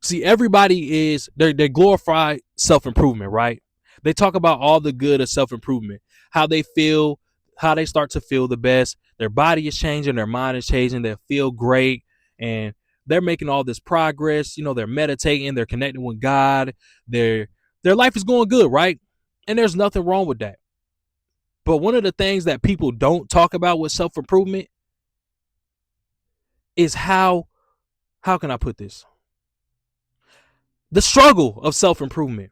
See, everybody they glorify self-improvement, right? They talk about all the good of self-improvement, how they feel, how they start to feel the best. Their body is changing, their mind is changing, they feel great, and they're making all this progress. They're meditating, they're connecting with God, their life is going good, right? And there's nothing wrong with that. But one of the things that people don't talk about with self-improvement is how can I put this? The struggle of self-improvement,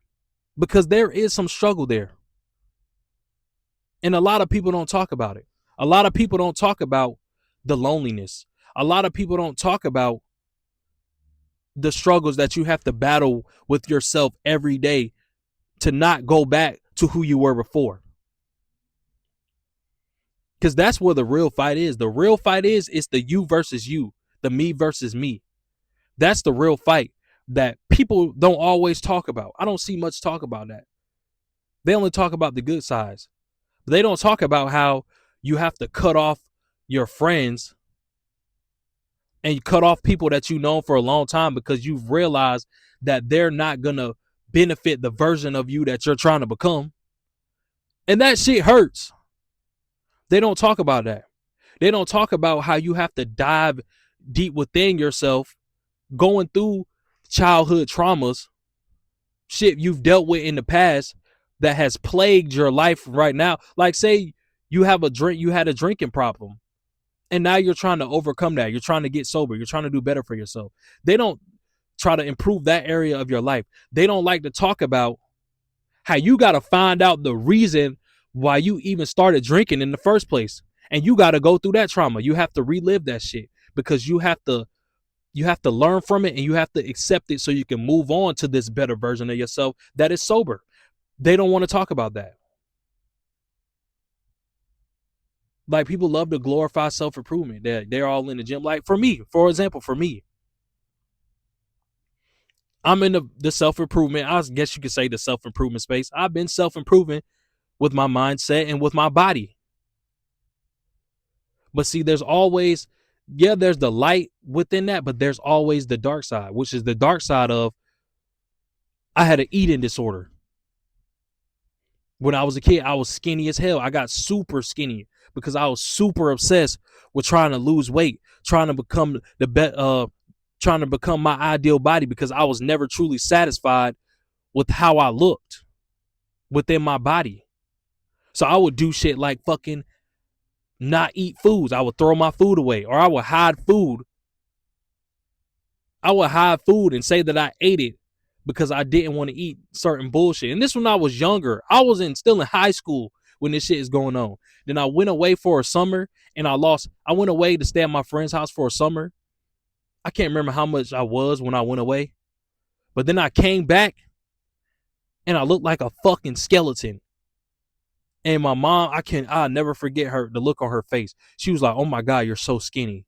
because there is some struggle there. And a lot of people don't talk about it. A lot of people don't talk about the loneliness. A lot of people don't talk about the struggles that you have to battle with yourself every day to not go back to who you were before. Because that's where the real fight is. The real fight is it's the you versus you, the me versus me. That's the real fight that people don't always talk about. I don't see much talk about that. They only talk about the good sides. They don't talk about how you have to cut off your friends and you cut off people that you know for a long time because you've realized that they're not going to benefit the version of you that you're trying to become. And that shit hurts. They don't talk about that. They don't talk about how you have to dive deep within yourself, going through childhood traumas, shit you've dealt with in the past that has plagued your life right now. Like, say you had a drinking problem, and now you're trying to overcome that. You're trying to get sober. You're trying to do better for yourself. They don't try to improve that area of your life. They don't like to talk about how you got to find out the reason why you even started drinking in the first place. And you got to go through that trauma. You have to relive that shit because you have to learn from it and you have to accept it so you can move on to this better version of yourself that is sober. They don't want to talk about that. Like, people love to glorify self-improvement. They're all in the gym. Like, for example, I'm in the self-improvement. I guess you could say the self-improvement space. I've been self-improving with my mindset and with my body. But see, there's the light within that, but there's always the dark side, which is the dark side of I had an eating disorder. When I was a kid, I was skinny as hell. I got super skinny because I was super obsessed with trying to lose weight, trying to become trying to become my ideal body because I was never truly satisfied with how I looked within my body. So I would do shit like fucking not eat foods. I would throw my food away, or I would hide food. I would hide food and say that I ate it because I didn't want to eat certain bullshit. And this when I was younger. I was still in high school when this shit is going on. Then I went away for a summer and I went away to stay at my friend's house for a summer. I can't remember how much I was when I went away. But then I came back and I looked like a fucking skeleton. And my mom, I'll never forget the look on her face. She was like, "Oh my God, you're so skinny.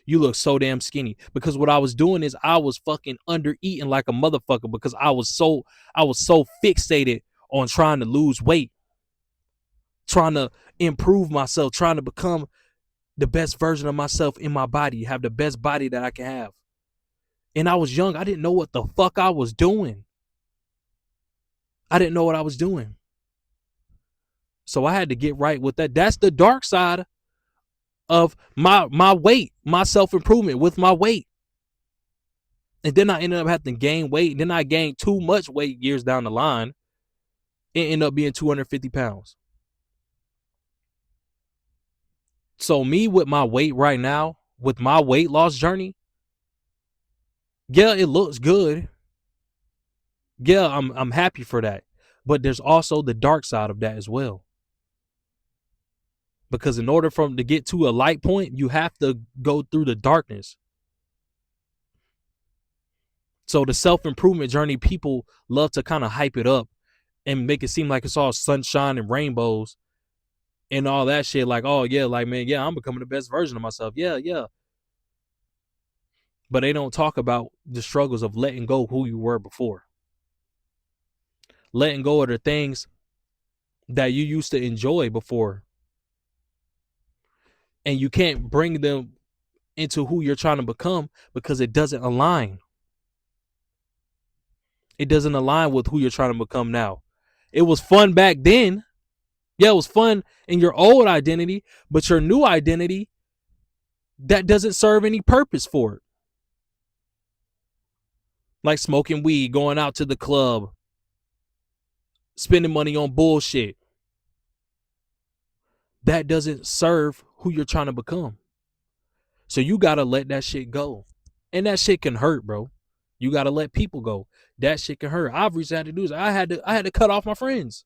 You look so damn skinny." Because what I was doing is I was fucking under eating like a motherfucker because I was so fixated on trying to lose weight, trying to improve myself, trying to become the best version of myself in my body, have the best body that I can have. And I was young. I didn't know what the fuck I was doing. I didn't know what I was doing. So I had to get right with that. That's the dark side of my weight, my self-improvement with my weight. And then I ended up having to gain weight. Then I gained too much weight years down the line. It ended up being 250 pounds. So me with my weight right now, with my weight loss journey, yeah, it looks good. Yeah, I'm happy for that. But there's also the dark side of that as well. Because in order to get to a light point, you have to go through the darkness. So the self-improvement journey, people love to kind of hype it up and make it seem like it's all sunshine and rainbows and all that shit. Like, oh yeah, like, man, yeah, I'm becoming the best version of myself. Yeah. But they don't talk about the struggles of letting go who you were before. Letting go of the things that you used to enjoy before. And you can't bring them into who you're trying to become because it doesn't align. It doesn't align with who you're trying to become now. It was fun back then. Yeah, it was fun in your old identity, but your new identity, that doesn't serve any purpose for it. Like smoking weed, going out to the club, spending money on bullshit. That doesn't serve who you're trying to become. So you gotta let that shit go. And that shit can hurt, bro. You gotta let people go. That shit can hurt. I've recently had to do this. I had to cut off my friends.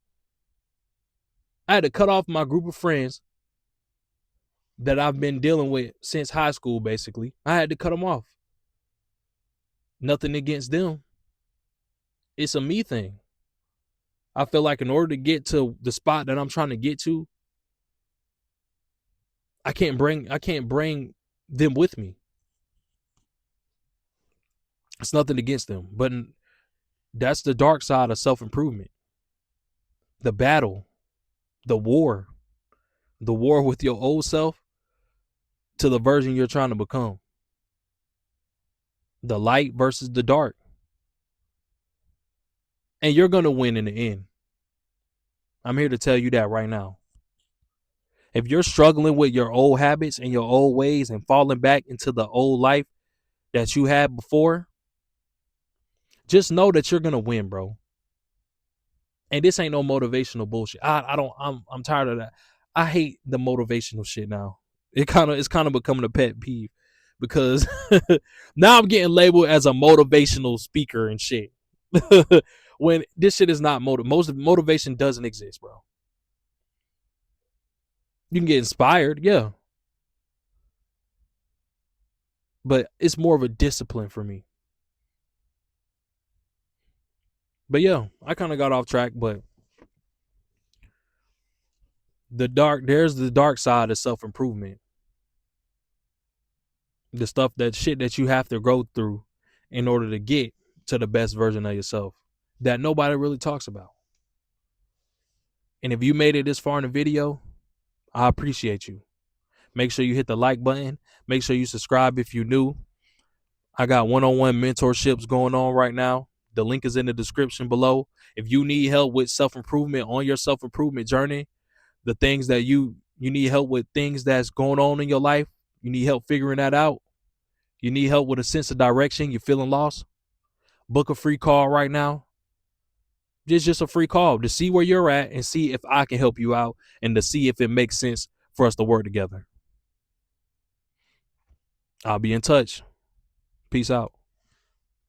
I had to cut off my group of friends that I've been dealing with since high school, basically. I had to cut them off. Nothing against them. It's a me thing. I feel like in order to get to the spot that I'm trying to get to, I can't bring them with me. It's nothing against them, but that's the dark side of self-improvement. The battle, the war with your old self to the version you're trying to become. The light versus the dark. And you're going to win in the end. I'm here to tell you that right now. If you're struggling with your old habits and your old ways and falling back into the old life that you had before, just know that you're going to win, bro. And this ain't no motivational bullshit. I'm tired of that. I hate the motivational shit now. It's kind of becoming a pet peeve because now I'm getting labeled as a motivational speaker and shit. When this shit is not motivation doesn't exist, bro. You can get inspired, yeah. But it's more of a discipline for me. But yeah, I kind of got off track, but there's the dark side of self-improvement. The stuff, that shit that you have to go through in order to get to the best version of yourself that nobody really talks about. And if you made it this far in the video, I appreciate you. Make sure you hit the like button. Make sure you subscribe if you're new. I got one-on-one mentorships going on right now. The link is in the description below. If you need help with self-improvement on your self-improvement journey, the things that you need help with, things that's going on in your life, you need help figuring that out, you need help with a sense of direction, you're feeling lost, book a free call right now. It's just a free call to see where you're at and see if I can help you out and to see if it makes sense for us to work together. I'll be in touch. Peace out.